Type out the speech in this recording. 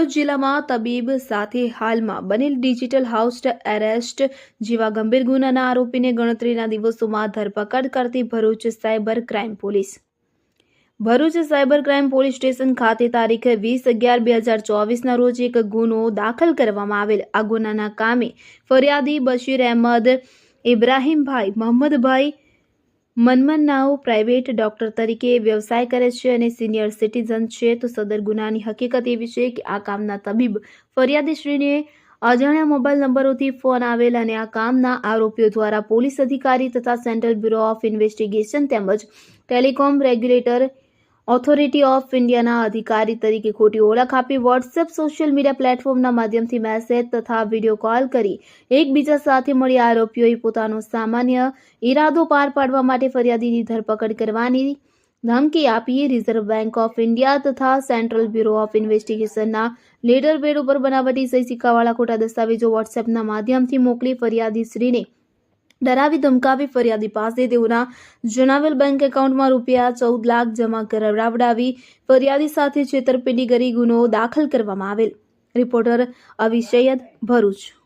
ભરૂચ જિલ્લામાં તબીબ સાથે હાલમાં બનેલ ડિજિટલ હાઉસ એરેસ્ટ જેવા ગંભીર ગુનાના આરોપીને ગણતરીના દિવસોમાં ધરપકડ કરતી Bharuch cyber crime police station ખાતે તારીખ 20/11/2024ના રોજ એક ગુનો દાખલ કરવામાં આવેલ. આ ગુનાના કામે ફરિયાદી બશીર અહેમદ ઇબ્રાહીમભાઈ મોહમ્મદભાઈ મનમનાઓ પ્રાઇવેટ ડોક્ટર તરીકે વ્યવસાય કરે છે અને સિનિયર સિટીઝન છે. તો સદર ગુનાની હકીકત એવી છે કે આ કામના તબીબ ફરિયાદીશ્રીને અજાણ્યા મોબાઈલ નંબરોથી ફોન આવેલ અને આ કામના આરોપીઓ દ્વારા પોલીસ અધિકારી તથા સેન્ટ્રલ બ્યુરો ઓફ ઇન્વેસ્ટિગેશન તેમજ ટેલિકોમ રેગ્યુલેટર ઓથોરિટી ઓફ ઇન્ડિયાના અધિકારી તરીકે ખોટી ઓળખ આપી વોટ્સએપ સોશિયલ મીડિયા પ્લેટફોર્મના માધ્યમથી મેસેજ તથા વિડીયો કોલ કરી એકબીજા સાથે મળી આરોપીઓએ પોતાનો સામાન્ય ઈરાદો પાર પાડવા માટે ફરિયાદીની ધરપકડ કરવાની ધમકી આપી રિઝર્વ બેંક ઓફ ઇન્ડિયા તથા સેન્ટ્રલ બ્યુરો ઓફ ઇન્વેસ્ટિગેશનના લેટર પેડ ઉપર બનાવટી સહી સિક્કાવાળા ખોટા દસ્તાવેજો વોટ્સએપના માધ્યમથી મોકલી ફરિયાદીશ્રીને ડરાવી ધમકાવી ફરિયાદી પાસે તેઓના જણાવેલ બેંક એકાઉન્ટમાં રૂપિયા 14 લાખ જમા કરાવડાવી ફરિયાદી સાથે છેતરપિંડી કરી ગુનો દાખલ કરવામાં આવેલ. રિપોર્ટર અવી સૈયદ, ભરૂચ.